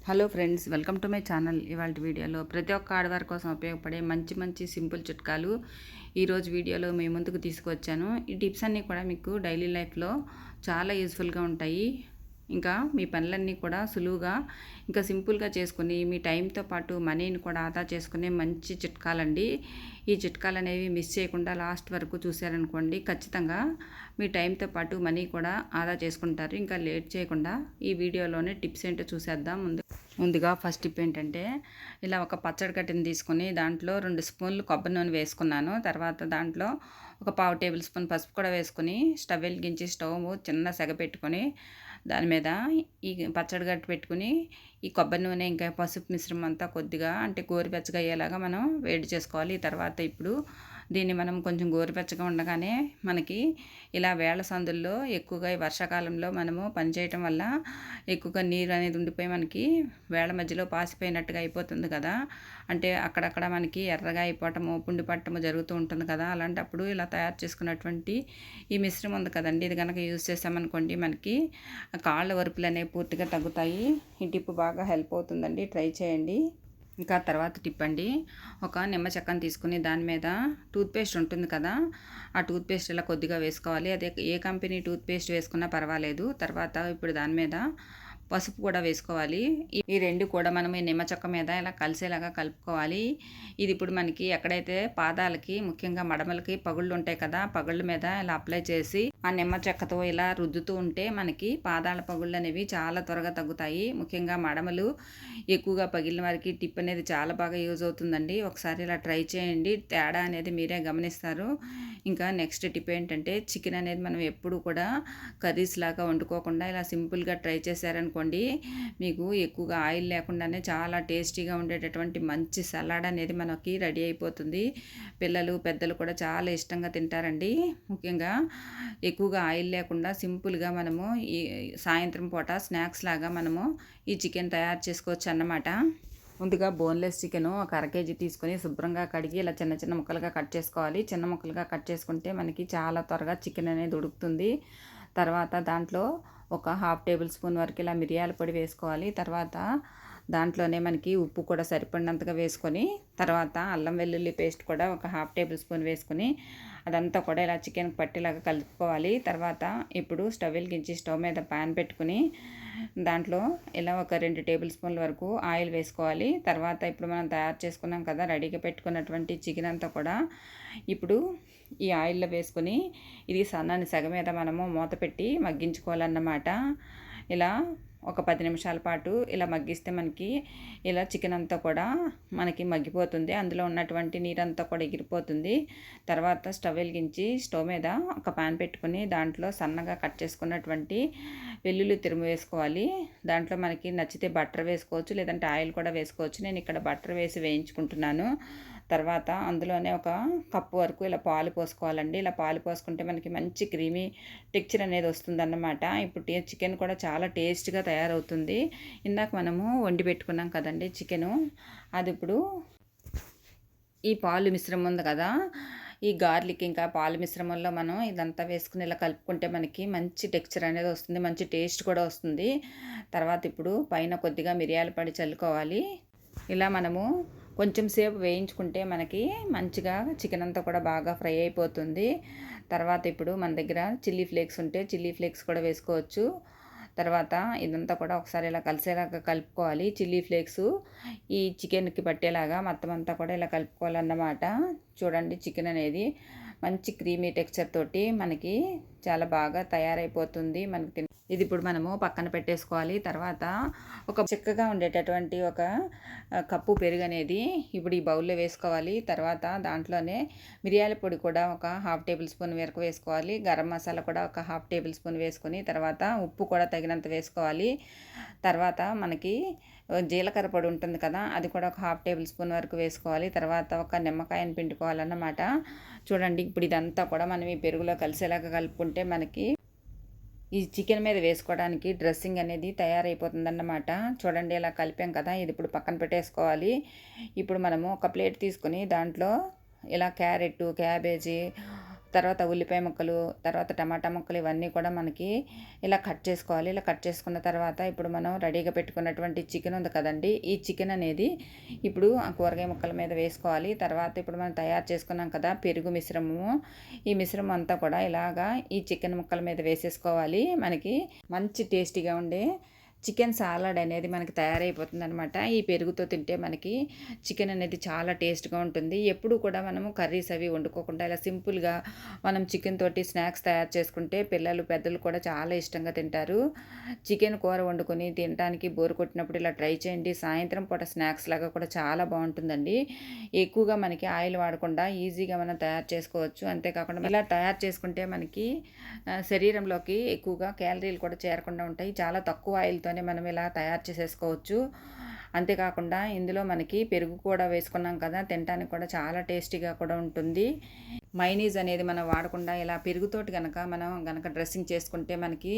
Hello friends, welcome to my channel. ఇవాళ వీడియోలో ప్రతి ఒక్క ఆడవారి కోసం ఉపయోగపడే మంచి మంచి సింపుల్ చిట్కాలు ఈరోజు వీడియోలో మీ ముందుకు తీసుకువచ్చాను. ఈ టిప్స్ అన్నీ కూడా మీకు డైలీ లైఫ్లో చాలా యూస్ఫుల్గా ఉంటాయి. ఇంకా మీ పనులన్నీ కూడా సులువుగా ఇంకా సింపుల్గా చేసుకుని మీ టైంతో పాటు మనీని కూడా ఆదా చేసుకునే మంచి చిట్కాలండి. ఈ చిట్కాలు అనేవి మిస్ చేయకుండా లాస్ట్ వరకు చూశారనుకోండి, ఖచ్చితంగా మీ టైంతో పాటు మనీ కూడా ఆదా చేసుకుంటారు. ఇంకా లేట్ చేయకుండా ఈ వీడియోలోనే టిప్స్ ఏంటో చూసేద్దాం. ముందుగా ఫస్ట్ టిప్ ఏంటంటే, ఇలా ఒక పచ్చడి కట్టిని తీసుకుని దాంట్లో 2 స్పూన్లు కొబ్బరి నూనె వేసుకున్నాను. తర్వాత దాంట్లో ఒక పావు టేబుల్ స్పూన్ పసుపు కూడా వేసుకుని స్టవ్ వెలిగించి స్టవ్ చిన్న సెగ పెట్టుకొని దాని మీద ఈ పచ్చడి గట్టి పెట్టుకుని ఈ కొబ్బరి నూనె ఇంకా పసుపు మిశ్రమం అంతా కొద్దిగా అంటే గోరువెచ్చగా అయ్యేలాగా మనం వేడి చేసుకోవాలి. తర్వాత ఇప్పుడు దీన్ని మనం కొంచెం గోరువెచ్చగా ఉండగానే మనకి ఇలా వేళ సందుల్లో ఎక్కువగా ఈ వర్షాకాలంలో మనము పనిచేయటం వల్ల ఎక్కువగా నీరు అనేది ఉండిపోయి మనకి వేళ మధ్యలో పాసిపోయినట్టుగా అయిపోతుంది కదా. అంటే అక్కడక్కడ మనకి ఎర్రగా అయిపోవటము, పుండి పట్టము జరుగుతూ ఉంటుంది కదా. అలాంటప్పుడు ఇలా తయారు చేసుకున్నటువంటి ఈ మిశ్రమం ఉంది కదండి, ఇది కనుక యూజ్ చేసామనుకోండి మనకి కాళ్ళ వరుపులు అనేవి పూర్తిగా తగ్గుతాయి. ఈ టిప్ బాగా హెల్ప్ అవుతుందండి, ట్రై చేయండి. ఇంకా తర్వాత టిప్ అండి, ఒక నిమ్మ చెక్కను తీసుకుని దాని మీద టూత్పేస్ట్ ఉంటుంది కదా, ఆ టూత్పేస్ట్ ఇలా కొద్దిగా వేసుకోవాలి. అదే ఏ కంపెనీ టూత్పేస్ట్ వేసుకున్నా పర్వాలేదు. తర్వాత ఇప్పుడు దాని మీద పసుపు కూడా వేసుకోవాలి. ఈ రెండు కూడా మనం ఈ నిమ్మ చెక్క మీద ఇలా కలిసేలాగా కలుపుకోవాలి. ఇది ఇప్పుడు మనకి ఎక్కడైతే పాదాలకి ముఖ్యంగా మడమలకి పగుళ్ళు ఉంటాయి కదా, పగుళ్ళ మీద ఇలా అప్లై చేసి ఆ నిమ్మ చెక్కతో ఇలా రుద్దుతూ ఉంటే మనకి పాదాల పగుళ్ళు అనేవి చాలా త్వరగా తగ్గుతాయి. ముఖ్యంగా మడమలు ఎక్కువగా పగిలిన వారికి టిప్ అనేది చాలా బాగా యూజ్ అవుతుందండి. ఒకసారి ఇలా ట్రై చేయండి, తేడా అనేది మీరే గమనిస్తారు. ఇంకా నెక్స్ట్ టిప్ ఏంటంటే, చికెన్ అనేది మనం ఎప్పుడు కూడా కర్రీస్ లాగా వండుకోకుండా ఇలా సింపుల్గా ట్రై చేశారనుకోండి, మీకు ఎక్కువగా ఆయిల్ లేకుండానే చాలా టేస్టీగా ఉండేటటువంటి మంచి సలాడ్ అనేది మనకి రెడీ అయిపోతుంది. పిల్లలు పెద్దలు కూడా చాలా ఇష్టంగా తింటారండి. ముఖ్యంగా ఎక్కువగా ఆయిల్ లేకుండా సింపుల్గా మనము ఈ సాయంత్రం పూట స్నాక్స్ లాగా మనము ఈ చికెన్ తయారు చేసుకోవచ్చు అన్నమాట. ముందుగా బోన్లెస్ చికెను ఒక అర కేజీ తీసుకొని శుభ్రంగా కడిగి ఇలా చిన్న చిన్న ముక్కలుగా కట్ చేసుకోవాలి. చిన్న ముక్కలుగా కట్ చేసుకుంటే మనకి చాలా త్వరగా చికెన్ అనేది ఉడుకుతుంది. తర్వాత దాంట్లో ఒక హాఫ్ టేబుల్ స్పూన్ వరకు ఇలా మిరియాల పొడి వేసుకోవాలి. తర్వాత దాంట్లోనే మనకి ఉప్పు కూడా సరిపడినంతగా వేసుకొని, తర్వాత అల్లం వెల్లుల్లి పేస్ట్ కూడా ఒక హాఫ్ టేబుల్ స్పూన్ వేసుకొని అదంతా కూడా ఇలా చికెన్కి పట్టేలాగా కలుపుకోవాలి. తర్వాత ఇప్పుడు స్టవ్ వెలిగించి స్టవ్ మీద ప్యాన్ పెట్టుకుని దాంట్లో ఇలా ఒక 2 టేబుల్ స్పూన్ల వరకు ఆయిల్ వేసుకోవాలి. తర్వాత ఇప్పుడు మనం తయారు చేసుకున్నాం కదా రెడీగా పెట్టుకున్నటువంటి చికెన్ అంతా కూడా ఇప్పుడు ఈ ఆయిల్లో వేసుకొని ఇది సన్నని సెగ మీద మనము మూత పెట్టి మగ్గించుకోవాలన్నమాట. ఇలా ఒక 10 నిమిషాల పాటు ఇలా మగ్గిస్తే మనకి ఇలా చికెన్ అంతా కూడా మనకి మగ్గిపోతుంది. అందులో ఉన్నటువంటి నీరంతా కూడా ఎగిరిపోతుంది. తర్వాత స్టవ్ వెలిగించి స్టవ్ మీద ఒక పాన్ పెట్టుకుని దాంట్లో సన్నగా కట్ చేసుకున్నటువంటి వెల్లుల్లి తురుము వేసుకోవాలి. దాంట్లో మనకి నచ్చితే బటర్ వేసుకోవచ్చు, లేదంటే ఆయిల్ కూడా వేసుకోవచ్చు. నేను ఇక్కడ బటర్ వేసి వేయించుకుంటున్నాను. తర్వాత అందులోనే ఒక కప్పు వరకు ఇలా పాలు పోసుకోవాలండి. ఇలా పాలు పోసుకుంటే మనకి మంచి క్రీమీ టెక్చర్ అనేది వస్తుందన్నమాట. ఇప్పుడు చికెన్ కూడా చాలా టేస్ట్గా తయారవుతుంది. ఇందాక మనము వండి పెట్టుకున్నాం కదండి చికెను, అది ఇప్పుడు ఈ పాలు మిశ్రమం ఉంది కదా, ఈ గార్లిక్ ఇంకా పాలు మిశ్రమంలో మనం ఇదంతా వేసుకుని ఇలా కలుపుకుంటే మనకి మంచి టెక్చర్ అనేది వస్తుంది, మంచి టేస్ట్ కూడా వస్తుంది. తర్వాత ఇప్పుడు పైన కొద్దిగా మిరియాల పొడి చల్లుకోవాలి. ఇలా మనము కొంచెం సేపు వేయించుకుంటే మనకి మంచిగా చికెన్ అంతా కూడా బాగా ఫ్రై అయిపోతుంది. తర్వాత ఇప్పుడు మన దగ్గర చిల్లీ ఫ్లేక్స్ ఉంటే చిల్లీ ఫ్లేక్స్ కూడా వేసుకోవచ్చు. తర్వాత ఇదంతా కూడా ఒకసారి ఇలా కలిసేలాగా కలుపుకోవాలి. చిల్లీ ఫ్లేక్స్ ఈ చికెన్కి పట్టేలాగా మొత్తం అంతా కూడా ఇలా కలుపుకోవాలన్నమాట. చూడండి, చికెన్ అనేది మంచి క్రీమీ టెక్స్చర్ తోటి మనకి చాలా బాగా తయారైపోతుంది. మనకి ఇది ఇప్పుడు మనము పక్కన పెట్టేసుకోవాలి. తర్వాత ఒక చిక్కగా ఉండేటటువంటి ఒక కప్పు పెరుగు అనేది ఇప్పుడు ఈ బౌల్లో వేసుకోవాలి. తర్వాత దాంట్లోనే మిరియాల పొడి కూడా ఒక హాఫ్ టేబుల్ స్పూన్ వరకు వేసుకోవాలి. గరం మసాలా కూడా ఒక హాఫ్ టేబుల్ స్పూన్ వేసుకొని తర్వాత ఉప్పు కూడా తగినంత వేసుకోవాలి. తర్వాత మనకి జీలకర్ర పొడి ఉంటుంది కదా, అది కూడా ఒక హాఫ్ టేబుల్ స్పూన్ వరకు వేసుకోవాలి. తర్వాత ఒక నిమ్మకాయని పిండుకోవాలన్నమాట. చూడండి, ఇప్పుడు ఇదంతా కూడా మనం ఈ పెరుగులో కలిసేలాగా కలుపుకుంటే మనకి ఈ చికెన్ మీద వేసుకోవడానికి డ్రెస్సింగ్ అనేది తయారైపోతుందన్నమాట. చూడండి, ఇలా కలిపాం కదా, ఇది ఇప్పుడు పక్కన పెట్టేసుకోవాలి. ఇప్పుడు మనము ఒక ప్లేట్ తీసుకొని దాంట్లో ఇలా క్యారెట్, క్యాబేజీ, తర్వాత ఉల్లిపాయ ముక్కలు, తర్వాత టమాటా ముక్కలు ఇవన్నీ కూడా మనకి ఇలా కట్ చేసుకోవాలి. ఇలా కట్ చేసుకున్న తర్వాత ఇప్పుడు మనం రెడీగా పెట్టుకున్నటువంటి చికెన్ ఉంది కదండి, ఈ చికెన్ అనేది ఇప్పుడు ఆ కూరగాయ ముక్కల మీద వేసుకోవాలి. తర్వాత ఇప్పుడు మనం తయారు చేసుకున్నాం కదా పెరుగు మిశ్రమము, ఈ మిశ్రమం అంతా కూడా ఇలాగా ఈ చికెన్ ముక్కల మీద వేసేసుకోవాలి. మనకి మంచి టేస్టీగా ఉండే చికెన్ సాలడ్ అనేది మనకి తయారైపోతుంది అనమాట. ఈ పెరుగుతో తింటే మనకి చికెన్ అనేది చాలా టేస్ట్గా ఉంటుంది. ఎప్పుడు కూడా మనము కర్రీస్ అవి వండుకోకుండా ఇలా సింపుల్గా మనం చికెన్ తోటి స్నాక్స్ తయారు చేసుకుంటే పిల్లలు పెద్దలు కూడా చాలా ఇష్టంగా తింటారు. చికెన్ కూర వండుకొని తినడానికి బోరు కొట్టినప్పుడు ఇలా ట్రై చేయండి. సాయంత్రం పూట స్నాక్స్ లాగా కూడా చాలా బాగుంటుందండి. ఎక్కువగా మనకి ఆయిల్ వాడకుండా ఈజీగా మనం తయారు చేసుకోవచ్చు. అంతేకాకుండా ఇలా తయారు చేసుకుంటే మనకి శరీరంలోకి ఎక్కువగా క్యాలరీలు కూడా చేరకుండా ఉంటాయి. చాలా తక్కువ ఆయిల్తోనే మనం ఇలా తయారు చేసేసుకోవచ్చు. అంతేకాకుండా ఇందులో మనకి పెరుగు కూడా వేసుకున్నాం కదా, తినడానికి కూడా చాలా టేస్టీగా కూడా ఉంటుంది. మైనీస్ అనేది మనం వాడకుండా ఇలా పెరుగుతోటి మనం డ్రెస్సింగ్ చేసుకుంటే మనకి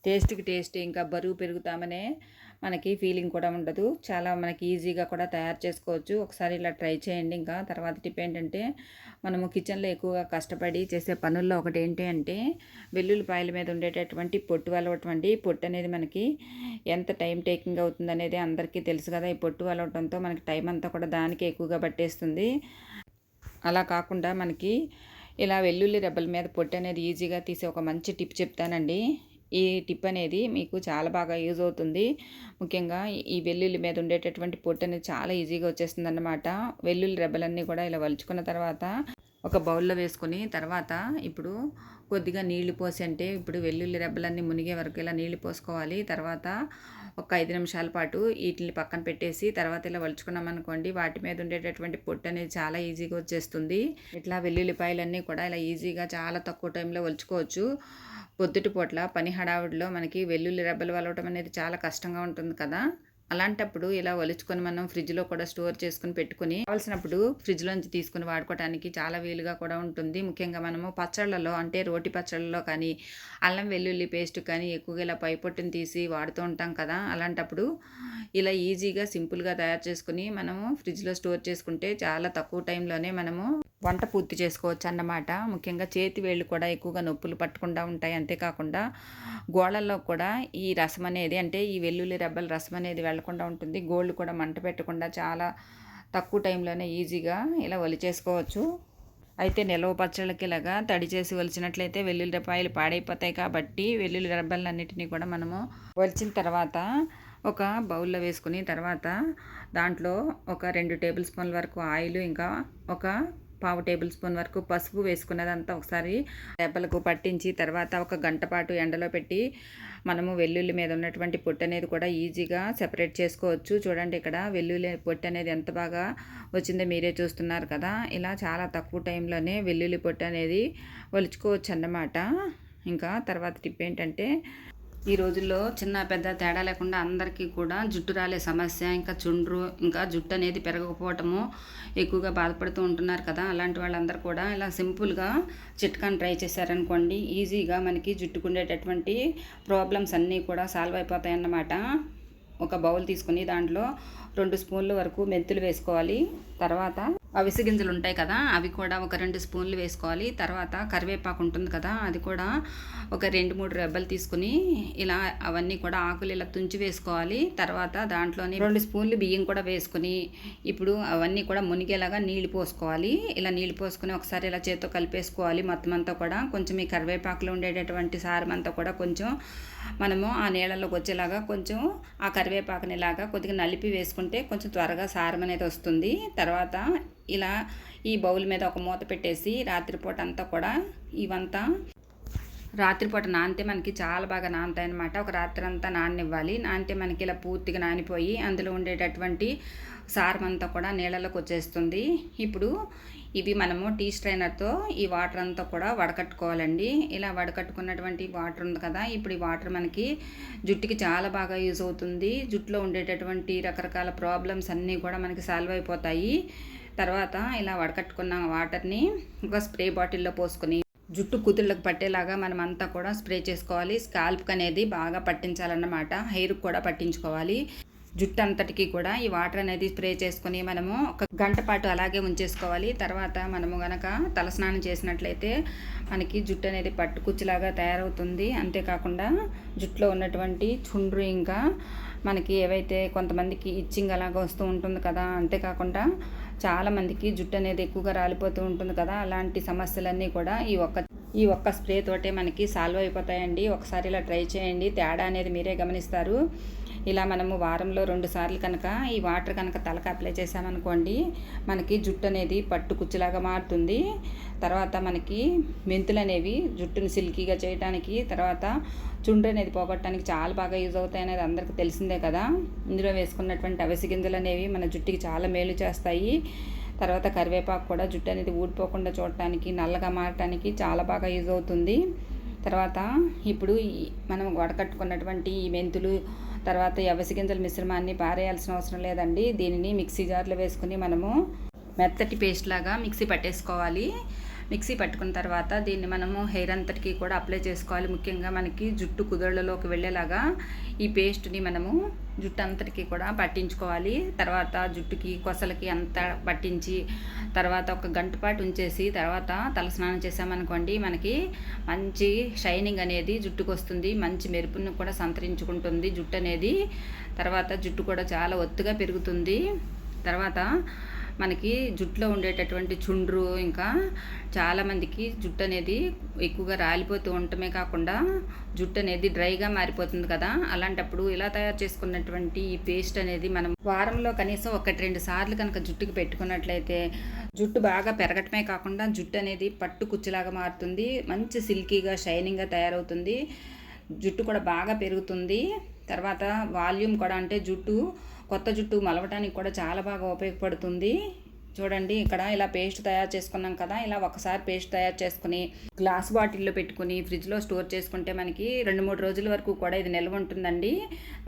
టేస్ట్కి టేస్ట్ ఇంకా బరువు పెరుగుతామనే మనకి ఫీలింగ్ కూడా ఉండదు. చాలా మనకి ఈజీగా కూడా తయారు చేసుకోవచ్చు. ఒకసారి ఇలా ట్రై చేయండి. ఇంకా తర్వాత టిప్ ఏంటంటే, మనము కిచెన్లో ఎక్కువగా కష్టపడి చేసే పనుల్లో ఒకటి ఏంటి అంటే వెల్లుల్లిపాయల మీద ఉండేటటువంటి పొట్టు వలవటువంటి పొట్టు అనేది మనకి ఎంత టైం టేకింగ్ అవుతుంది అనేది అందరికీ తెలుసు కదా. ఈ పొట్టు వలవటంతో మనకి టైం అంతా కూడా దానికి ఎక్కువగా పట్టేస్తుంది. అలా కాకుండా మనకి ఇలా వెల్లుల్లి రెబ్బల మీద పొట్టు అనేది ఈజీగా తీసే ఒక మంచి టిప్ చెప్తానండి. ఈ టిప్ అనేది మీకు చాలా బాగా యూజ్ అవుతుంది. ముఖ్యంగా ఈ వెల్లుల్లి మీద ఉండేటటువంటి పొట్టు అనేది చాలా ఈజీగా వచ్చేస్తుంది అన్నమాట. వెల్లుల్లి రెబ్బలన్నీ కూడా ఇలా వలుచుకున్న తర్వాత ఒక బౌల్లో వేసుకొని తర్వాత ఇప్పుడు కొద్దిగా నీళ్లు పోసి, అంటే ఇప్పుడు వెల్లుల్లి రెబ్బలన్నీ మునిగే వరకు ఇలా నీళ్లు పోసుకోవాలి. తర్వాత ఒక 5 నిమిషాల పాటు వీటిని పక్కన పెట్టేసి తర్వాత ఇలా వలుచుకున్నాం అనుకోండి, వాటి మీద ఉండేటటువంటి పొట్టు అనేది చాలా ఈజీగా వచ్చేస్తుంది. ఇట్లా వెల్లుల్లిపాయలన్నీ కూడా ఇలా ఈజీగా చాలా తక్కువ టైంలో వలుచుకోవచ్చు. పొద్దుటి పూట్ల పని హడావుడిలో మనకి వెల్లుల్లి రెబ్బలు వలవటం అనేది చాలా కష్టంగా ఉంటుంది కదా. అలాంటప్పుడు ఇలా ఒలుచుకొని మనం ఫ్రిడ్జ్లో కూడా స్టోర్ చేసుకుని పెట్టుకుని కావాల్సినప్పుడు ఫ్రిడ్జ్లోంచి తీసుకుని వాడుకోవడానికి చాలా వీలుగా కూడా ఉంటుంది. ముఖ్యంగా మనము పచ్చళ్ళలో, అంటే రోటి పచ్చళ్ళలో కానీ అల్లం వెల్లుల్లి పేస్ట్ కానీ ఎక్కువగా ఇలా పై పొట్టుని తీసి వాడుతూ ఉంటాం కదా. అలాంటప్పుడు ఇలా ఈజీగా సింపుల్గా తయారు చేసుకుని మనము ఫ్రిడ్జ్లో స్టోర్ చేసుకుంటే చాలా తక్కువ టైంలోనే మనము వంట పూర్తి చేసుకోవచ్చు అన్నమాట. ముఖ్యంగా చేతి వేళ్ళు కూడా ఎక్కువగా నొప్పులు పట్టకుండా ఉంటాయి. అంతేకాకుండా గోళ్ళల్లో కూడా ఈ రసం అనేది, అంటే ఈ వెల్లుల్లి రెబ్బల రసం అనేది వెళ్లకుండా ఉంటుంది. గోళ్ళు కూడా మంట పెట్టకుండా చాలా తక్కువ టైంలోనే ఈజీగా ఇలా ఒలిచేసుకోవచ్చు. అయితే నిలవ పచ్చళ్ళకి ఇలాగా తడి చేసి ఒలిచినట్లయితే వెల్లుల్లి రెబ్బలు పాడైపోతాయి. కాబట్టి వెల్లుల్లి రెబ్బలన్నిటినీ కూడా మనము ఒలిచిన తర్వాత ఒక బౌల్లో వేసుకుని తర్వాత దాంట్లో ఒక 2 టేబుల్ స్పూన్ల వరకు ఆయిల్, ఇంకా ఒక 1/2 టేబుల్ స్పూన్ వరకు పసుపు వేసుకున్నదంతా ఒకసారి రెబ్బలకు పట్టించి తర్వాత ఒక గంట పాటు ఎండలో పెట్టి మనము వెల్లుల్లి మీద ఉన్నటువంటి పొట్టు అనేది కూడా ఈజీగా సెపరేట్ చేసుకోవచ్చు. చూడండి, ఇక్కడ వెల్లుల్లి పొట్టు అనేది ఎంత బాగా వచ్చిందో మీరే చూస్తున్నారు కదా. ఇలా చాలా తక్కువ టైంలోనే వెల్లుల్లి పొట్టు అనేది ఒలుచుకోవచ్చు అన్నమాట. ఇంకా తర్వాత టిప్ ఏంటంటే, ఈ రోజుల్లో చిన్న పెద్ద తేడా లేకుండా అందరికీ కూడా జుట్టు రాలే సమస్య, ఇంకా చుండ్రు, ఇంకా జుట్టు అనేది పెరగకపోవటము ఎక్కువగా బాధపడుతూ ఉంటున్నారు కదా. అలాంటి వాళ్ళందరూ కూడా ఇలా సింపుల్గా చిట్కాని ట్రై చేశారనుకోండి, ఈజీగా మనకి జుట్టుకుండేటటువంటి ప్రాబ్లమ్స్ అన్నీ కూడా సాల్వ్ అయిపోతాయి అన్నమాట. ఒక బౌల్ తీసుకుని దాంట్లో 2 స్పూన్ల వరకు మెంతులు వేసుకోవాలి. తర్వాత అవిసె గింజలు ఉంటాయి కదా, అవి కూడా ఒక 2 స్పూన్లు వేసుకోవాలి. తర్వాత కరివేపాకు ఉంటుంది కదా, అది కూడా ఒక 2-3 రెబ్బలు తీసుకుని ఇలా అవన్నీ కూడా ఆకులు ఇలా తుంచి వేసుకోవాలి. తర్వాత దాంట్లోని 2 స్పూన్లు బియ్యం కూడా వేసుకుని ఇప్పుడు అవన్నీ కూడా మునిగేలాగా నీళ్లు పోసుకోవాలి. ఇలా నీళ్లు పోసుకుని ఒకసారి ఇలా చేత్తో కలిపేసుకోవాలి మొత్తం అంతా కూడా. కొంచెం ఈ కరివేపాకులో ఉండేటటువంటి సారం అంతా కూడా కొంచెం మనము ఆ నీళ్ళలోకి వచ్చేలాగా కొంచెం ఆ కరివేపాకుని ఇలాగా కొద్దిగా నలిపి వేసుకుంటే కొంచెం త్వరగా సారం అనేది వస్తుంది. తర్వాత ఇలా ఈ బౌల్ మీద ఒక మూత పెట్టేసి రాత్రిపూట అంతా కూడా ఇవంతా రాత్రిపూట నానితే మనకి చాలా బాగా నానుతాయి అన్నమాట. ఒక రాత్రి అంతా నాననివ్వాలి. నానితే మనకి ఇలా పూర్తిగా నానిపోయి అందులో ఉండేటటువంటి సారం అంతా కూడా నీళ్ళలోకి వచ్చేస్తుంది. ఇప్పుడు ఇవి మనము టీ స్ట్రైనర్తో ఈ వాటర్ అంతా కూడా వడకట్టుకోవాలండి. ఇలా వడకట్టుకున్నటువంటి వాటర్ ఉంది కదా, ఇప్పుడు ఈ వాటర్ మనకి జుట్టుకి చాలా బాగా యూజ్ అవుతుంది. జుట్టులో ఉండేటటువంటి రకరకాల ప్రాబ్లమ్స్ అన్నీ కూడా మనకి సాల్వ్ అయిపోతాయి. తర్వాత ఇలా వడకట్టుకున్న వాటర్ని ఒక స్ప్రే బాటిల్లో పోసుకొని జుట్టు కుదుళ్ళకు పట్టేలాగా మనం అంతా కూడా స్ప్రే చేసుకోవాలి. స్కాల్ప్కి అనేది బాగా పట్టించాలన్నమాట, హెయిర్కి కూడా పట్టించుకోవాలి. జుట్టు అంతటికి కూడా ఈ వాటర్ అనేది స్ప్రే చేసుకొని మనము ఒక గంట పాటు అలాగే ఉంచేసుకోవాలి. తర్వాత మనము గనక తలస్నానం చేసినట్లయితే మనకి జుట్టు అనేది పట్టుకుచ్చులాగా తయారవుతుంది. అంతేకాకుండా జుట్టులో ఉన్నటువంటి చుండ్రు ఇంకా మనకి ఏవైతే కొంతమందికి ఇచ్చింగ్ అలాగా వస్తూ ఉంటుంది కదా, అంతేకాకుండా చాలామందికి జుట్టు అనేది ఎక్కువగా రాలిపోతూ ఉంటుంది కదా, అలాంటి సమస్యలన్నీ కూడా ఈ ఒక్క స్ప్రే తోటే మనకి సాల్వ్ అయిపోతాయండి. ఒకసారి ఇలా ట్రై చేయండి, తేడా అనేది మీరే గమనిస్తారు. ఇలా మనము వారంలో 2 సార్లు కనుక ఈ వాటర్ కనుక తలకు అప్లై చేసామనుకోండి, మనకి జుట్టు అనేది పట్టు కుచ్చులాగా మారుతుంది. తర్వాత మనకి మెంతులు అనేవి జుట్టుని సిల్కీగా చేయడానికి, తర్వాత చుండ్రు అనేది పోగొట్టడానికి చాలా బాగా యూజ్ అవుతాయి అనేది అందరికీ తెలిసిందే కదా. ఇందులో వేసుకున్నటువంటి అవిసె గింజలు అనేవి మన జుట్టుకి చాలా మేలు చేస్తాయి. తర్వాత కరివేపాకు కూడా జుట్టు అనేది ఊడిపోకుండా చూడటానికి, నల్లగా మారటానికి చాలా బాగా యూజ్ అవుతుంది. తర్వాత ఇప్పుడు మనం వడకట్టుకున్నటువంటి ఈ మెంతులు, తర్వాత ఈ అవిసె గింజల మిశ్రమాన్ని పారేయాల్సిన అవసరం లేదండి. దీనిని మిక్సీ జార్లో వేసుకుని మనము మెత్తటి పేస్ట్ లాగా మిక్సీ పట్టేసుకోవాలి. మిక్సీ పట్టుకున్న తర్వాత దీన్ని మనము హెయిర్ అంతటికి కూడా అప్లై చేసుకోవాలి. ముఖ్యంగా మనకి జుట్టు కుదుళ్ళలోకి వెళ్ళేలాగా ఈ పేస్ట్ని మనము జుట్టు అంతటికి కూడా పట్టించుకోవాలి. తర్వాత జుట్టుకి కొసలకి అంతా పట్టించి తర్వాత ఒక గంట పాటు ఉంచేసి తర్వాత తలస్నానం చేసామనుకోండి, మనకి మంచి షైనింగ్ అనేది జుట్టుకు వస్తుంది. మంచి మెరుపును కూడా సంతరించుకుంటుంది జుట్టు అనేది. తర్వాత జుట్టు కూడా చాలా ఒత్తుగా పెరుగుతుంది. తర్వాత మనకి జుట్టులో ఉండేటటువంటి చుండ్రు, ఇంకా చాలామందికి జుట్టు అనేది ఎక్కువగా రాలిపోతూ ఉండటమే కాకుండా జుట్టు అనేది డ్రైగా మారిపోతుంది కదా, అలాంటప్పుడు ఇలా తయారు చేసుకున్నటువంటి ఈ పేస్ట్ అనేది మనం వారంలో కనీసం 1-2 సార్లు కనుక జుట్టుకి పెట్టుకున్నట్లయితే జుట్టు బాగా పెరగటమే కాకుండా జుట్టు అనేది పట్టు కుచ్చులాగా మారుతుంది. మంచి సిల్కీగా షైనింగ్గా తయారవుతుంది. జుట్టు కూడా బాగా పెరుగుతుంది. తర్వాత వాల్యూమ్ కూడా, అంటే కొత్త జుట్టు మలవటానికి కూడా చాలా బాగా ఉపయోగపడుతుంది. చూడండి, ఇక్కడ ఇలా పేస్ట్ తయారు చేసుకున్నాం కదా, ఇలా ఒకసారి పేస్ట్ తయారు చేసుకుని గ్లాస్ బాటిల్లో పెట్టుకుని ఫ్రిడ్జ్లో స్టోర్ చేసుకుంటే మనకి 2-3 రోజుల వరకు కూడా ఇది నిల్వ ఉంటుందండి.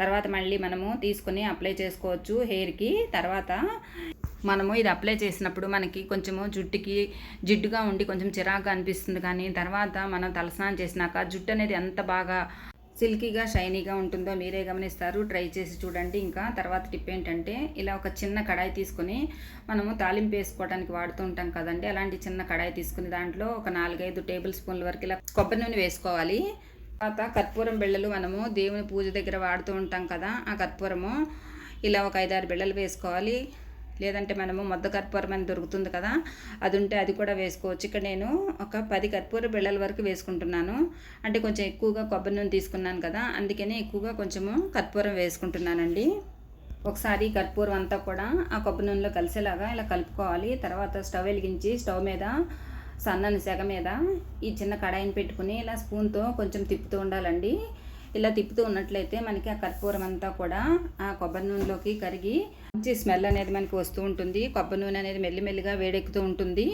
తర్వాత మళ్ళీ మనము తీసుకుని అప్లై చేసుకోవచ్చు హెయిర్కి. తర్వాత మనము ఇది అప్లై చేసినప్పుడు మనకి కొంచెము జుట్టుకి జిడ్డుగా ఉండి కొంచెం చిరాకుగా అనిపిస్తుంది, కానీ తర్వాత మనం తలస్నానం చేసినాక జుట్టు అనేది ఎంత బాగా సిల్కీగా షైనీగా ఉంటుందో మీరే గమనిస్తారు. ట్రై చేసి చూడండి. ఇంకా తర్వాత టిప్ ఏంటంటే, ఇలా ఒక చిన్న కడాయి తీసుకుని మనము తాలింపు వేసుకోవడానికి వాడుతూ ఉంటాం కదండి, అలాంటి చిన్న కడాయి తీసుకుని దాంట్లో ఒక 4-5 టేబుల్ స్పూన్ల వరకు ఇలా కొబ్బరి నూనె వేసుకోవాలి. తర్వాత కర్పూరం బిళ్ళలు మనము దేవుని పూజ దగ్గర వాడుతూ ఉంటాం కదా, ఆ కర్పూరము ఇలా ఒక 5-6 బిళ్ళలు వేసుకోవాలి. లేదంటే మనము మొద్ద కర్పూరం అని దొరుకుతుంది కదా, అది ఉంటే అది కూడా వేసుకోవచ్చు. ఇక్కడ నేను ఒక 10 కర్పూర బిళ్ళల వరకు వేసుకుంటున్నాను. అంటే కొంచెం ఎక్కువగా కొబ్బరి నూనె తీసుకున్నాను కదా, అందుకని ఎక్కువగా కొంచెము కర్పూరం వేసుకుంటున్నానండి. ఒకసారి కర్పూరం అంతా కూడా ఆ కొబ్బరి నూనెలో కలిసేలాగా ఇలా కలుపుకోవాలి. తర్వాత స్టవ్ వెలిగించి స్టవ్ మీద సన్నని సెగ మీద ఈ చిన్న కడాయిని పెట్టుకుని ఇలా స్పూన్తో కొంచెం తిప్పుతూ ఉండాలండి. ఇలా తిప్పుతూ ఉన్నట్లయితే మనకి ఆ కర్పూరం అంతా కూడా ఆ కొబ్బరి నూనెలోకి కరిగి మంచి స్మెల్ అనేది మనకి వస్తూ ఉంటుంది. కొబ్బరి నూనె అనేది మెల్లిమెల్లిగా వేడెక్కుతూ ఉంటుంది.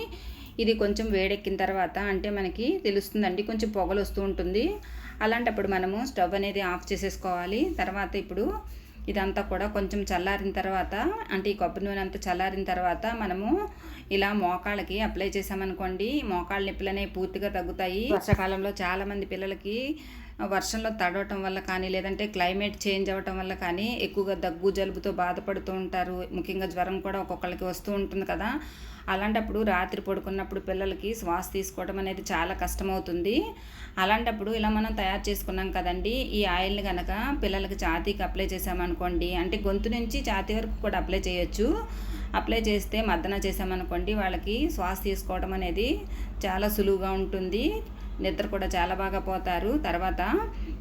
ఇది కొంచెం వేడెక్కిన తర్వాత అంటే మనకి తెలుస్తుందండి, కొంచెం పొగలు వస్తూ ఉంటుంది. అలాంటప్పుడు మనము స్టవ్ అనేది ఆఫ్ చేసేసుకోవాలి. తర్వాత ఇప్పుడు ఇదంతా కూడా కొంచెం చల్లారిన తర్వాత, అంటే ఈ కొబ్బరి నూనె అంతా చల్లారిన తర్వాత మనము ఇలా మోకాళ్ళకి అప్లై చేసామనుకోండి, మోకాళ్ళ నొప్పులు అనేవి పూర్తిగా తగ్గుతాయి. వర్షాకాలంలో చాలామంది పిల్లలకి వర్షంలో తడవటం వల్ల కానీ, లేదంటే క్లైమేట్ చేంజ్ అవ్వటం వల్ల కానీ ఎక్కువగా దగ్గు జలుబుతో బాధపడుతూ ఉంటారు. ముఖ్యంగా జ్వరం కూడా ఒక్కొక్కరికి వస్తూ ఉంటుంది కదా, అలాంటప్పుడు రాత్రి పడుకున్నప్పుడు పిల్లలకి శ్వాస తీసుకోవడం అనేది చాలా కష్టమవుతుంది. అలాంటప్పుడు ఇలా మనం తయారు చేసుకున్నాం కదండి, ఈ ఆయిల్ని కనుక పిల్లలకి ఛాతీకి అప్లై చేసామనుకోండి, అంటే గొంతు నుంచి ఛాతీ వరకు కూడా అప్లై చేయొచ్చు. అప్లై చేస్తే మద్దన చేసామనుకోండి, వాళ్ళకి శ్వాస తీసుకోవడం అనేది చాలా సులువుగా ఉంటుంది. నిద్ర కూడా చాలా బాగా పోతారు. తర్వాత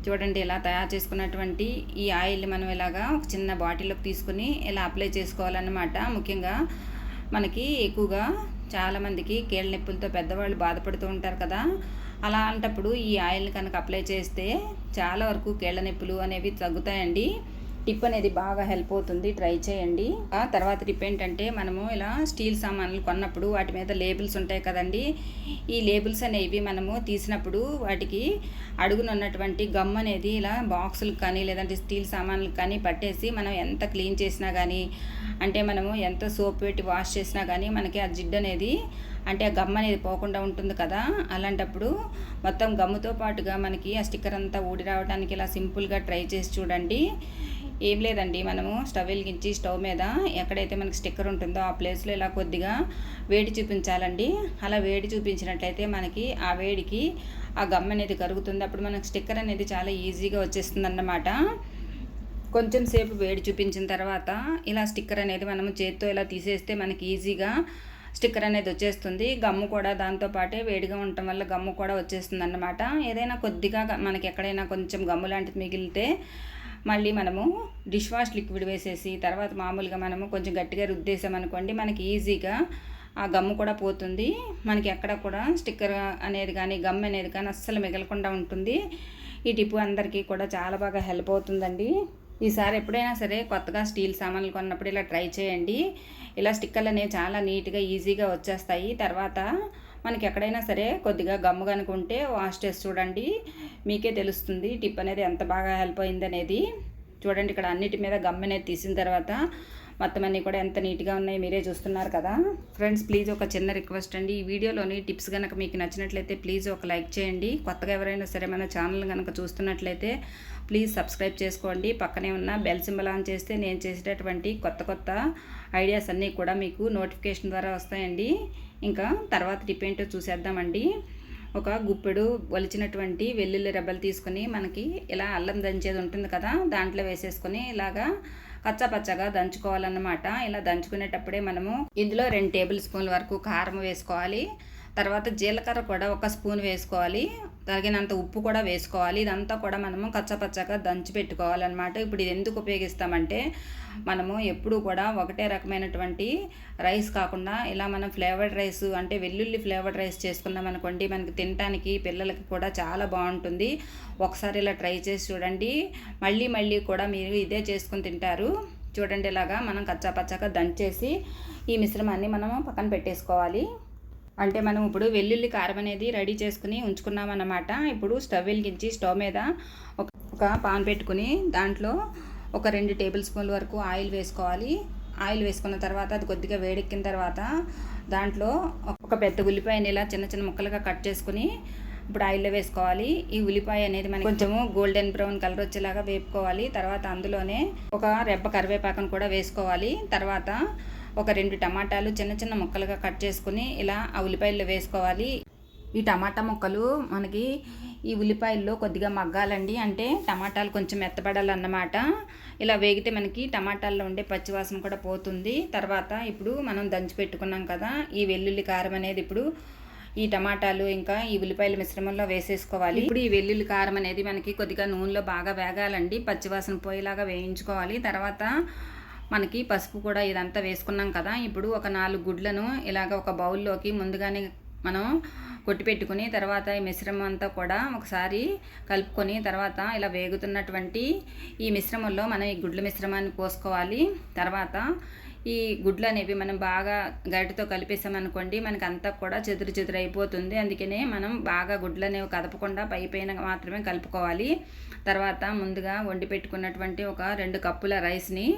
చూడండి, ఇలా తయారు చేసుకున్నటువంటి ఈ ఆయిల్ని మనం ఇలాగా ఒక చిన్న బాటిల్లోకి తీసుకుని ఇలా అప్లై చేసుకోవాలన్నమాట. ముఖ్యంగా మనకి ఎక్కువగా చాలామందికి కీళ్ళ నొప్పులతో పెద్దవాళ్ళు బాధపడుతూ ఉంటారు కదా, అలాంటప్పుడు ఈ ఆయిల్ని కనుక అప్లై చేస్తే చాలా వరకు కీళ్ళ నొప్పులు అనేవి తగ్గుతాయండి. టిప్ అనేది బాగా హెల్ప్ అవుతుంది, ట్రై చేయండి. ఆ తర్వాత టిప్ ఏంటంటే, మనము ఇలా స్టీల్ సామాన్లు కొన్నప్పుడు వాటి మీద లేబుల్స్ ఉంటాయి కదండి, ఈ లేబుల్స్ అనేవి మనము తీసినప్పుడు వాటికి అడుగున ఉన్నటువంటి గమ్ అనేది ఇలా బాక్సులకు కానీ లేదంటే స్టీల్ సామాన్లకు కానీ పట్టేసి మనం ఎంత క్లీన్ చేసినా కానీ, అంటే మనము ఎంత సోప్ పెట్టి వాష్ చేసినా కానీ మనకి ఆ జిడ్డు అనేది, అంటే ఆ గమ్ అనేది పోకుండా ఉంటుంది కదా, అలాంటప్పుడు మొత్తం గమ్ముతో పాటుగా మనకి ఆ స్టిక్కర్ అంతా ఊడి రావడానికి ఇలా సింపుల్గా ట్రై చేసి చూడండి. ఏం లేదండి, మనము స్టవ్ వెలిగించి స్టవ్ మీద ఎక్కడైతే మనకి స్టిక్కర్ ఉంటుందో ఆ ప్లేస్లో ఇలా కొద్దిగా వేడి చూపించాలండి. అలా వేడి చూపించినట్లయితే మనకి ఆ వేడికి ఆ గమ్ అనేది కరుగుతుంది. అప్పుడు మనకి స్టిక్కర్ అనేది చాలా ఈజీగా వచ్చేస్తుంది అన్నమాట. కొంచెం సేపు వేడి చూపించిన తర్వాత ఇలా స్టిక్కర్ అనేది మనము చేత్తో ఇలా తీసేస్తే మనకి ఈజీగా స్టిక్కర్ అనేది వచ్చేస్తుంది. గమ్ము కూడా దాంతోపాటే వేడిగా ఉండటం వల్ల గమ్ము కూడా వచ్చేస్తుంది అన్నమాట. ఏదైనా కొద్దిగా మనకి ఎక్కడైనా కొంచెం గమ్ము లాంటిది మిగిలితే మళ్ళీ మనము డిష్ వాష్ లిక్విడ్ వేసేసి తర్వాత మామూలుగా మనము కొంచెం గట్టిగా రుద్దేసామనుకోండి, మనకి ఈజీగా ఆ గమ్ము కూడా పోతుంది. మనకి ఎక్కడ కూడా స్టిక్కర్ అనేది కానీ గమ్ అనేది కానీ అస్సలు మిగలకుండా ఉంటుంది. ఈ టిప్ అందరికీ కూడా చాలా బాగా హెల్ప్ అవుతుందండి. ఈసారి ఎప్పుడైనా సరే కొత్తగా స్టీల్ సామాన్లు కొన్నప్పుడు ఇలా ట్రై చేయండి. ఇలా స్టిక్కర్లు అనేవి చాలా నీట్గా ఈజీగా వచ్చేస్తాయి. తర్వాత మనకి ఎక్కడైనా సరే కొద్దిగా గమ్ము కనుకుంటే వాష్ చేసి చూడండి, మీకే తెలుస్తుంది టిప్ అనేది ఎంత బాగా హెల్ప్ అయింది అనేది. చూడండి, ఇక్కడ అన్నిటి మీద గమ్ అనేది తీసిన తర్వాత మొత్తం అన్నీ కూడా ఎంత నీట్గా ఉన్నాయి మీరే చూస్తున్నారు కదా. ఫ్రెండ్స్, ప్లీజ్ ఒక చిన్న రిక్వెస్ట్ అండి, ఈ వీడియోలోని టిప్స్ కనుక మీకు నచ్చినట్లయితే ప్లీజ్ ఒక లైక్ చేయండి. కొత్తగా ఎవరైనా సరే మన ఛానల్ కనుక చూస్తున్నట్లయితే ప్లీజ్ సబ్స్క్రైబ్ చేసుకోండి. పక్కనే ఉన్న బెల్ సింబల్ ఆన్ చేస్తే నేను చేసేటటువంటి కొత్త ఐడియాస్ అన్నీ కూడా మీకు నోటిఫికేషన్ ద్వారా వస్తాయండి. ఇంకా తర్వాత టిప్ ఏంటో చూసేద్దామండి. ఒక గుప్పెడు ఒలిచినటువంటి వెల్లుల్లి రెబ్బలు తీసుకొని మనకి ఇలా అల్లం దంచేది ఉంటుంది కదా, దాంట్లో వేసేసుకొని ఇలాగా పచ్చగా దంచుకోవాలన్నమాట. ఇలా దంచుకునేటప్పుడే మనము ఇందులో 2 టేబుల్ స్పూన్ల వరకు కారం వేసుకోవాలి. తర్వాత జీలకర్ర కూడా 1 స్పూన్ వేసుకోవాలి. తగినంత ఉప్పు కూడా వేసుకోవాలి. ఇదంతా కూడా మనము కచ్చపచ్చగా దంచి పెట్టుకోవాలన్నమాట. ఇప్పుడు ఇది ఎందుకు ఉపయోగిస్తామంటే, మనము ఎప్పుడూ కూడా ఒకటే రకమైనటువంటి రైస్ కాకుండా ఇలా మనం ఫ్లేవర్డ్ రైస్ అంటే వెల్లుల్లి ఫ్లేవర్డ్ రైస్ చేసుకున్నాం అనుకోండి, మనకి తినడానికి పిల్లలకి కూడా చాలా బాగుంటుంది. ఒకసారి ఇలా ట్రై చేసి చూడండి, మళ్ళీ కూడా మీరు ఇదే చేసుకుని తింటారు. చూడండి, ఇలాగా మనం కచ్చాపచ్చగా దంచేసి ఈ మిశ్రమాన్ని మనము పక్కన పెట్టేసుకోవాలి. అంటే మనం ఇప్పుడు వెల్లుల్లి కారం అనేది రెడీ చేసుకుని ఉంచుకున్నామన్నమాట. ఇప్పుడు స్టవ్ వెలిగించి స్టవ్ మీద ఒక పాన్ పెట్టుకుని దాంట్లో ఒక 2 టేబుల్ స్పూన్ల వరకు ఆయిల్ వేసుకోవాలి. ఆయిల్ వేసుకున్న తర్వాత అది కొద్దిగా వేడెక్కిన తర్వాత దాంట్లో ఒక పెద్ద ఉల్లిపాయని ఇలా చిన్న ముక్కలుగా కట్ చేసుకుని ఇప్పుడు ఆయిల్లో వేసుకోవాలి. ఈ ఉల్లిపాయ అనేది మనకి కొంచెము గోల్డెన్ బ్రౌన్ కలర్ వచ్చేలాగా వేపుకోవాలి. తర్వాత అందులోనే ఒక రెబ్బ కరివేపాకును కూడా వేసుకోవాలి. తర్వాత ఒక 2 టమాటాలు చిన్న ముక్కలుగా కట్ చేసుకుని ఇలా ఆ ఉల్లిపాయల్లో వేసుకోవాలి. ఈ టమాటా ముక్కలు మనకి ఈ ఉల్లిపాయల్లో కొద్దిగా మగ్గాలండి, అంటే టమాటాలు కొంచెం మెత్తబడాలన్నమాట. ఇలా వేగితే మనకి టమాటాల్లో ఉండే పచ్చివాసన కూడా పోతుంది. తర్వాత ఇప్పుడు మనం దంచి పెట్టుకున్నాం కదా ఈ వెల్లుల్లి కారం అనేది ఇప్పుడు ఈ టమాటాలు ఇంకా ఈ ఉల్లిపాయల మిశ్రమంలో వేసేసుకోవాలి. ఇప్పుడు ఈ వెల్లుల్లి కారం అనేది మనకి కొద్దిగా నూనెలో బాగా వేగాలండి, పచ్చివాసన పోయేలాగా వేయించుకోవాలి. తర్వాత మనకి పసుపు కూడా ఇదంతా వేసుకున్నాం కదా. ఇప్పుడు ఒక 4 గుడ్లను ఇలాగ ఒక బౌల్లోకి ముందుగానే మనం కొట్టిపెట్టుకుని తర్వాత ఈ మిశ్రమం అంతా కూడా ఒకసారి కలుపుకొని తర్వాత ఇలా వేగుతున్నటువంటి ఈ మిశ్రమంలో మనం ఈ గుడ్ల మిశ్రమాన్ని పోసుకోవాలి. తర్వాత ఈ గుడ్లు అనేవి మనం బాగా గరిటతో కలిపేసామనుకోండి, మనకి అంతా కూడా చెదురు అయిపోతుంది. అందుకనే మనం బాగా గుడ్లు అనేవి కదపకుండా పైన మాత్రమే కలుపుకోవాలి. తర్వాత ముందుగా వండి పెట్టుకున్నటువంటి ఒక 2 కప్పుల రైస్ని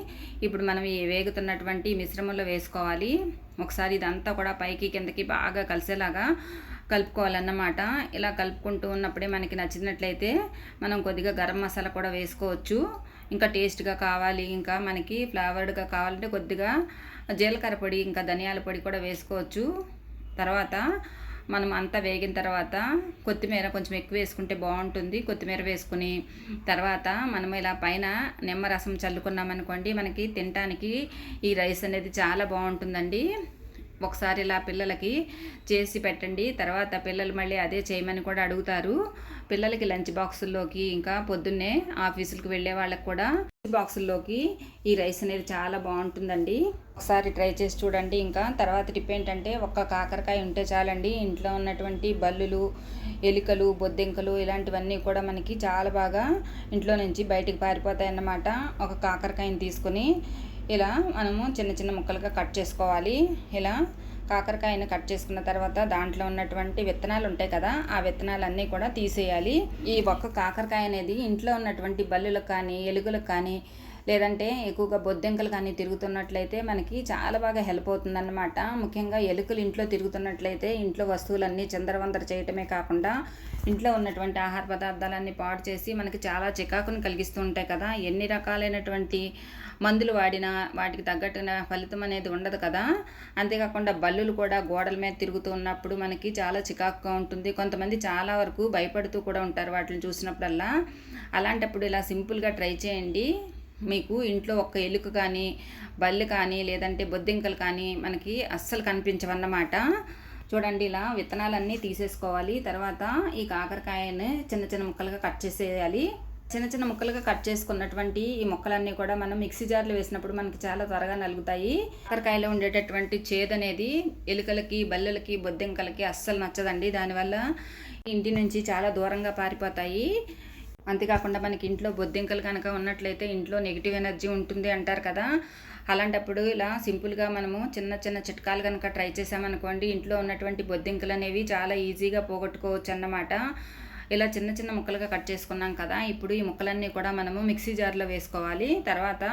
ఇప్పుడు మనం ఈ వేగుతున్నటువంటి మిశ్రమంలో వేసుకోవాలి. ఒకసారి ఇదంతా కూడా పైకి కిందకి బాగా కలిసేలాగా కలుపుకోవాలన్నమాట. ఇలా కలుపుకుంటూ ఉన్నప్పుడే మనకి నచ్చినట్లయితే మనం కొద్దిగా గరం మసాలా కూడా వేసుకోవచ్చు. ఇంకా టేస్ట్గా కావాలి, ఇంకా మనకి ఫ్లేవర్డ్గా కావాలంటే కొద్దిగా జీలకర్ర పొడి ఇంకా ధనియాల పొడి కూడా వేసుకోవచ్చు. తర్వాత మనం అంతా వేగిన తర్వాత కొత్తిమీర కొంచెం ఎక్కువ వేసుకుంటే బాగుంటుంది. కొత్తిమీర వేసుకుని తర్వాత మనం ఇలా పైన నిమ్మరసం చల్లుకున్నామనుకోండి, మనకి తినడానికి ఈ రైస్ అనేది చాలా బాగుంటుందండి. ఒకసారి ఇలా పిల్లలకి చేసి పెట్టండి. తర్వాత పిల్లలు మళ్ళీ అదే చేయమని కూడా అడుగుతారు. పిల్లలకి లంచ్ బాక్సుల్లోకి ఇంకా పొద్దున్నే ఆఫీసులకు వెళ్ళే వాళ్ళకి కూడా బాక్సుల్లోకి ఈ రైస్ అనేది చాలా బాగుంటుందండి. ఒకసారి ట్రై చేసి చూడండి. ఇంకా తర్వాత టిప్ ఏంటంటే, ఒక్క కాకరకాయ ఉంటే చాలండి, ఇంట్లో ఉన్నటువంటి బల్లులు, ఎలుకలు, బొద్దింకలు ఇలాంటివన్నీ కూడా మనకి చాలా బాగా ఇంట్లో నుంచి బయటికి పారిపోతాయి అన్నమాట. ఒక కాకరకాయని తీసుకొని ఇలా మనము చిన్న ముక్కలుగా కట్ చేసుకోవాలి. ఇలా కాకరకాయను కట్ చేసుకున్న తర్వాత దాంట్లో ఉన్నటువంటి విత్తనాలు ఉంటాయి కదా, ఆ విత్తనాలన్నీ కూడా తీసేయాలి. ఈ ఒక్క కాకరకాయ అనేది ఇంట్లో ఉన్నటువంటి బల్లులకు కానీ ఎలుకలకు కానీ లేదంటే ఎక్కువగా బొద్దింకలు కానీ తిరుగుతున్నట్లయితే మనకి చాలా బాగా హెల్ప్ అవుతుందన్నమాట. ముఖ్యంగా ఎలుకలు ఇంట్లో తిరుగుతున్నట్లయితే ఇంట్లో వస్తువులన్నీ చిందరవందర చేయటమే కాకుండా ఇంట్లో ఉన్నటువంటి ఆహార పదార్థాలన్నీ పాడు చేసి మనకి చాలా చికాకును కలిగిస్తూ ఉంటాయి కదా. ఎన్ని రకాలైనటువంటి మందులు వాడినా వాటికి తగ్గట్టున ఫలితం అనేది ఉండదు కదా. అంతేకాకుండా బల్లులు కూడా గోడల మీద తిరుగుతూ ఉన్నప్పుడు మనకి చాలా చికాకుగా ఉంటుంది. కొంతమంది చాలా వరకు భయపడుతూ కూడా ఉంటారు వాటిని చూసినప్పుడల్లా. అలాంటప్పుడు ఇలా సింపుల్గా ట్రై చేయండి. మీకు ఇంట్లో ఒక్క ఎలుక కానీ బల్లి కానీ లేదంటే బొద్దింకలు కానీ మనకి అస్సలు కనిపించవన్నమాట. చూడండి, ఇలా విత్తనాలన్నీ తీసేసుకోవాలి. తర్వాత ఈ కాకరకాయని చిన్న చిన్న ముక్కలుగా కట్ చేసేయాలి. చిన్న చిన్న ముక్కలుగా కట్ చేసుకున్నటువంటి ఈ ముక్కలన్నీ కూడా మనం మిక్సీ జార్లో వేసినప్పుడు మనకి చాలా త్వరగా నలుగుతాయి. కాకరకాయలో ఉండేటటువంటి చేదు అనేది ఎలుకలకి బల్లెలకి బొద్దింకలకి అస్సలు నచ్చదండి. దానివల్ల ఇంటి నుంచి చాలా దూరంగా పారిపోతాయి. అంతేకాకుండా మనకి ఇంట్లో బొద్దింకలు కనుక ఉన్నట్లయితే ఇంట్లో నెగిటివ్ ఎనర్జీ ఉంటుంది అంటారు కదా. అలాంటప్పుడు ఇలా సింపుల్గా మనము చిన్న చిన్న చిట్కాలు కనుక ట్రై చేసామనుకోండి, ఇంట్లో ఉన్నటువంటి బొద్దింకలు అనేవి చాలా ఈజీగా పోగొట్టుకోవచ్చు అన్నమాట. ఇలా చిన్న చిన్న ముక్కలుగా కట్ చేసుకున్నాం కదా. ఇప్పుడు ఈ ముక్కలన్నీ కూడా మనము మిక్సీ జార్లో వేసుకోవాలి. తర్వాత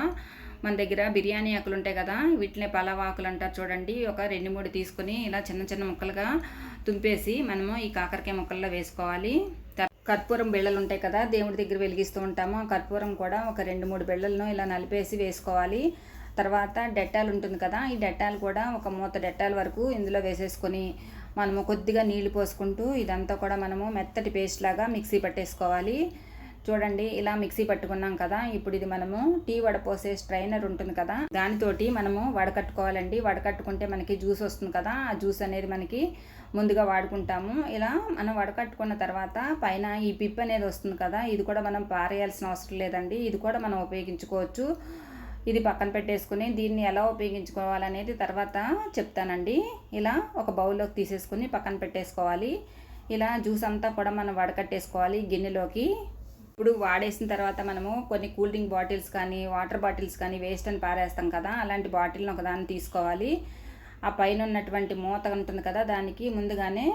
మన దగ్గర బిర్యానీ ఆకులు ఉంటాయి కదా, వీటినే పలావ్ ఆకులు అంటారు చూడండి. ఒక 2-3 తీసుకుని ఇలా చిన్న చిన్న ముక్కలుగా తుంపేసి మనము ఈ కాకరకాయ ముక్కల్లో వేసుకోవాలి. కర్పూరం బిళ్ళలు ఉంటాయి కదా, దేవుడి దగ్గర వెలిగిస్తూ ఉంటాము. ఆ కర్పూరం కూడా ఒక 2-3 బిళ్ళలను ఇలా నలిపేసి వేసుకోవాలి. తర్వాత డెట్టాల్ ఉంటుంది కదా, ఈ డెట్టాల్ కూడా ఒక మూత డెట్టాల్ వరకు ఇందులో వేసేసుకొని మనము కొద్దిగా నీళ్లు పోసుకుంటూ ఇదంతా కూడా మనము మెత్తటి పేస్ట్ లాగా మిక్సీ పట్టేసుకోవాలి. చూడండి, ఇలా మిక్సీ పట్టుకున్నాం కదా. ఇప్పుడు ఇది మనము టీ వడపోసే స్ట్రైనర్ ఉంటుంది కదా, దానితోటి మనము వడకట్టుకోవాలండి. వడకట్టుకుంటే మనకి జ్యూస్ వస్తుంది కదా, ఆ జ్యూస్ అనేది మనకి ముందుగా వాడుకుంటాము. ఇలా మనం వడకట్టుకున్న తర్వాత పైన ఈ పిప్ అనేది వస్తుంది కదా, ఇది కూడా మనం పారేయాల్సిన అవసరం లేదండి. ఇది కూడా మనం ఉపయోగించుకోవచ్చు. ఇది పక్కన పెట్టేసుకుని దీన్ని ఎలా ఉపయోగించుకోవాలనేది తర్వాత చెప్తానండి. ఇలా ఒక బౌల్లోకి తీసేసుకుని పక్కన పెట్టేసుకోవాలి. ఇలా జ్యూస్ అంతా కూడా మనం వడకట్టేసుకోవాలి గిన్నెలోకి. ఇప్పుడు వాడేసిన తర్వాత మనము కొన్ని కూల్ డ్రింక్ బాటిల్స్ కానీ వాటర్ బాటిల్స్ కానీ వేస్ట్ అని పారేస్తాం కదా, అలాంటి బాటిల్ని ఒకదాన్ని తీసుకోవాలి. ఆ పైన ఉన్నటువంటి మూత ఉంటుంది కదా, దానికి ముందుగానే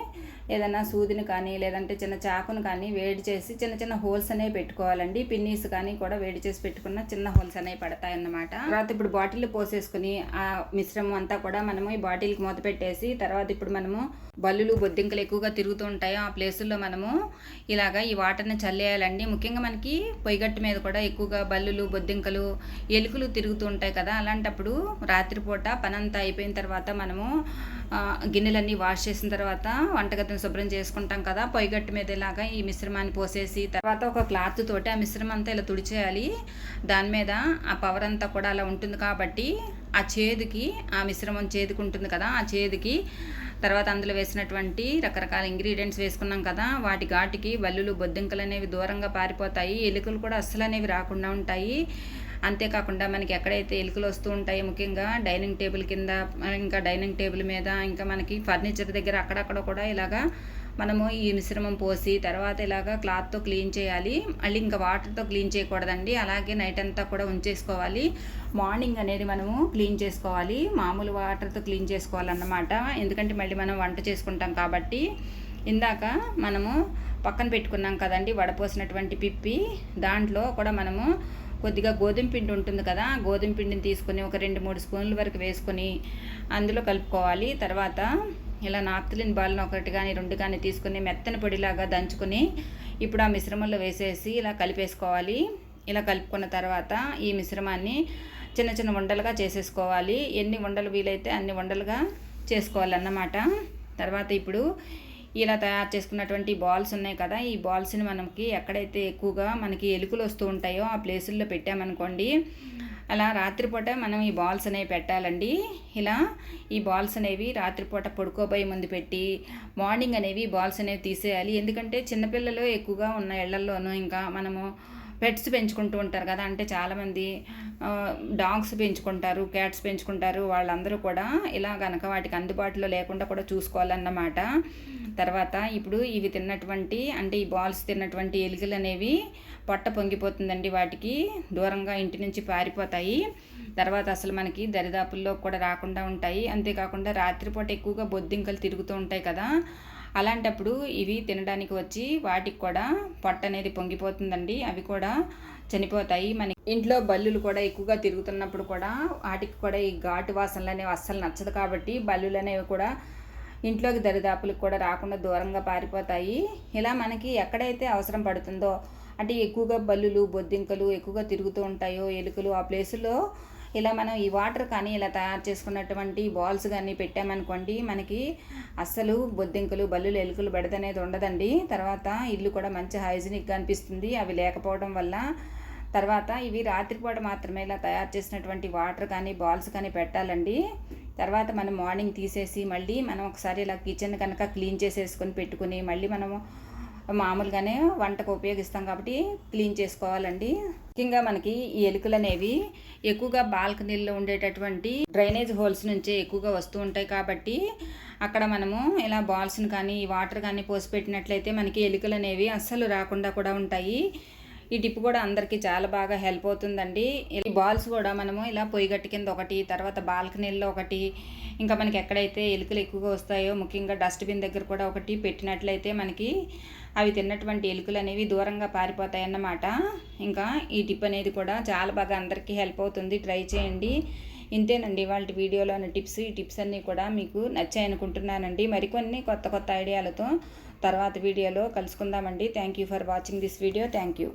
ఏదైనా సూదిని కానీ లేదంటే చిన్న చాకును కానీ వేడి చేసి చిన్న చిన్న హోల్స్ అనేవి పెట్టుకోవాలండి. పిన్నీస్ కానీ కూడా వేడి చేసి పెట్టుకున్న చిన్న హోల్స్ అనేవి పడతాయన్నమాట. తర్వాత ఇప్పుడు బాటిల్ పోసేసుకుని ఆ మిశ్రమం అంతా కూడా మనము ఈ బాటిల్కి మూత పెట్టేసి, తర్వాత ఇప్పుడు మనము బల్లులు బొద్దింకలు ఎక్కువగా తిరుగుతూ ఉంటాయో ఆ ప్లేసుల్లో మనము ఇలాగా ఈ వాటర్ని చల్లేయాలండి. ముఖ్యంగా మనకి పొయ్యిగట్టు మీద కూడా ఎక్కువగా బల్లులు బొద్దింకలు ఎలుకలు తిరుగుతూ ఉంటాయి కదా. అలాంటప్పుడు రాత్రిపూట పనంతా అయిపోయిన తర్వాత మనము గిన్నెలన్నీ వాష్ చేసిన తర్వాత వంటగదిని శుభ్రం చేసుకుంటాం కదా, పొయ్యిగట్టు మీద ఇలాగా ఈ మిశ్రమాన్ని పోసేసి తర్వాత ఒక క్లాత్ తోటి ఆ మిశ్రమం అంతా ఇలా తుడిచేయాలి. దాని మీద ఆ పవర్ అంతా కూడా అలా ఉంటుంది కాబట్టి ఆ చేదుకి, ఆ మిశ్రమం చేదుకు ఉంటుంది కదా, ఆ చేదుకి తర్వాత అందులో వేసినటువంటి రకరకాల ఇంగ్రీడియంట్స్ వేసుకున్నాం కదా, వాటి ఘాటికి బల్లులు బొద్దింకలు అనేవి దూరంగా పారిపోతాయి. ఎలుకలు కూడా అస్సలు అనేవి రాకుండా ఉంటాయి. అంతేకాకుండా మనకి ఎక్కడైతే ఎలుకలు వస్తూ ఉంటాయో ముఖ్యంగా డైనింగ్ టేబుల్ కింద, ఇంకా డైనింగ్ టేబుల్ మీద, ఇంకా మనకి ఫర్నిచర్ దగ్గర అక్కడక్కడ కూడా ఇలాగా మనము ఈ మిశ్రమం పోసి తర్వాత ఇలాగా క్లాత్తో క్లీన్ చేయాలి. మళ్ళీ ఇంకా వాటర్తో క్లీన్ చేయకూడదండి. అలాగే నైట్ అంతా కూడా ఉంచేసుకోవాలి. మార్నింగ్ అనేది మనము క్లీన్ చేసుకోవాలి. మామూలు వాటర్తో క్లీన్ చేసుకోవాలన్నమాట. ఎందుకంటే మళ్ళీ మనం వంట చేసుకుంటాం కాబట్టి. ఇందాక మనము పక్కన పెట్టుకున్నాం కదండి వడపోసినటువంటి పిప్పి, దాంట్లో కూడా మనము కొద్దిగా గోధుమ పిండి ఉంటుంది కదా, గోధుమ పిండిని తీసుకొని ఒక 2-3 స్పూన్ల వరకు వేసుకొని అందులో కలుపుకోవాలి. తర్వాత ఇలా నాప్థలిన్ బాల్ని 1 కానీ 2 కానీ తీసుకుని మెత్తని పొడిలాగా దంచుకొని ఇప్పుడు ఆ మిశ్రమంలో వేసేసి ఇలా కలిపేసుకోవాలి. ఇలా కలుపుకున్న తర్వాత ఈ మిశ్రమాన్ని చిన్న చిన్న ఉండలుగా చేసేసుకోవాలి. ఎన్ని ఉండలు వీలైతే అన్ని ఉండలుగా చేసుకోవాలన్నమాట. తర్వాత ఇప్పుడు ఇలా తయారు చేసుకున్నటువంటి బాల్స్ ఉన్నాయి కదా, ఈ బాల్స్ని మనకి ఎక్కడైతే ఎక్కువగా మనకి ఎలుకలు వస్తూ ఉంటాయో ఆ ప్లేసుల్లో పెట్టామనుకోండి, అలా రాత్రిపూట మనం ఈ బాల్స్ అనేవి పెట్టాలండి. ఇలా ఈ బాల్స్ అనేవి రాత్రిపూట పడుకోబోయే ముందు పెట్టి మార్నింగ్ అనేవి బాల్స్ అనేవి తీసేయాలి. ఎందుకంటే చిన్నపిల్లలు ఎక్కువగా ఉన్న ఇళ్లల్లోనూ ఇంకా మనము పెట్స్ పెంచుకుంటూ ఉంటారు కదా, అంటే చాలామంది డాగ్స్ పెంచుకుంటారు, క్యాట్స్ పెంచుకుంటారు. వాళ్ళందరూ కూడా ఇలా కనుక వాటికి అందుబాటులో లేకుండా కూడా చూసుకోవాలన్నమాట. తర్వాత ఇప్పుడు ఇవి తిన్నటువంటి, అంటే ఈ బాల్స్ తిన్నటువంటి ఎలుకలు అనేవి పొట్ట పొంగిపోతుందండి, వాటికి దూరంగా ఇంటి నుంచి పారిపోతాయి. తర్వాత అసలు మనకి దరిదాపుల్లో కూడా రాకుండా ఉంటాయి. అంతేకాకుండా రాత్రిపూట ఎక్కువగా బొద్దింకలు తిరుగుతూ ఉంటాయి కదా, అలాంటప్పుడు ఇవి తినడానికి వచ్చి వాటికి కూడా పొట్ట అనేది పొంగిపోతుందండి. అవి కూడా చనిపోతాయి. మన ఇంట్లో బల్లులు కూడా ఎక్కువగా తిరుగుతున్నప్పుడు కూడా వాటికి కూడా ఈ ఘాటు వాసనలు అనేవి అస్సలు నచ్చదు కాబట్టి బల్లులు అనేవి కూడా ఇంట్లోకి దరిదాపులకు కూడా రాకుండా దూరంగా పారిపోతాయి. ఇలా మనకి ఎక్కడైతే అవసరం పడుతుందో అంటే ఎక్కువగా బల్లులు బొద్దింకలు ఎక్కువగా తిరుగుతూ ఉంటాయో ఎలుకలు ఆ ప్లేసుల్లో ఇలా మనం ఈ వాటర్ కానీ ఇలా తయారు చేసుకున్నటువంటి బాల్స్ కానీ పెట్టామనుకోండి మనకి అస్సలు బొద్దింకలు బల్లులు ఎలుకలు బెడద అనేది ఉండదండి. తర్వాత ఇల్లు కూడా మంచి హైజీనిక్గా అనిపిస్తుంది అవి లేకపోవడం వల్ల. తర్వాత ఇవి రాత్రిపూట మాత్రమే ఇలా తయారు చేసినటువంటి వాటర్ కానీ బాల్స్ కానీ పెట్టాలండి. తర్వాత మనం మార్నింగ్ తీసేసి మళ్ళీ మనం ఒకసారి ఇలా కిచెన్ కనుక క్లీన్ చేసేసుకొని పెట్టుకుని మళ్ళీ మనము మామూలుగానే వంటకు ఉపయోగిస్తాం కాబట్టి క్లీన్ చేసుకోవాలండి. ముఖ్యంగా మనకి ఈ ఎలుకలు అనేవి ఎక్కువగా బాల్కనీల్లో ఉండేటటువంటి డ్రైనేజ్ హోల్స్ నుంచే ఎక్కువగా వస్తూ ఉంటాయి కాబట్టి అక్కడ మనము ఇలా బాల్స్ని కానీ వాటర్ కానీ పోసి పెట్టినట్లయితే మనకి ఎలుకలు అనేవి అస్సలు రాకుండా కూడా ఉంటాయి. ఈ టిప్ కూడా అందరికీ చాలా బాగా హెల్ప్ అవుతుందండి. ఈ బాల్స్ కూడా మనము ఇలా పొయ్యిగట్టు కింద ఒకటి, తర్వాత బాల్కనీల్లో ఒకటి, ఇంకా మనకి ఎక్కడైతే ఎలుకలు ఎక్కువగా వస్తాయో ముఖ్యంగా డస్ట్బిన్ దగ్గర కూడా ఒకటి పెట్టినట్లయితే మనకి అవి తిన్నటువంటి ఎలుకలు అనేవి దూరంగా పారిపోతాయి అన్నమాట. ఇంకా ఈ టిప్ అనేది కూడా చాలా బాగా అందరికీ హెల్ప్ అవుతుంది. ట్రై చేయండి. ఇంతేనండి వాళ్ళ వీడియోలోని టిప్స్. ఈ టిప్స్ అన్నీ కూడా మీకు నచ్చాయి అనుకుంటున్నానండి. మరికొన్ని కొత్త కొత్త ఐడియాలతో తర్వాత వీడియోలో కలుసుకుందామండి. Thank you for watching this video. Thank you.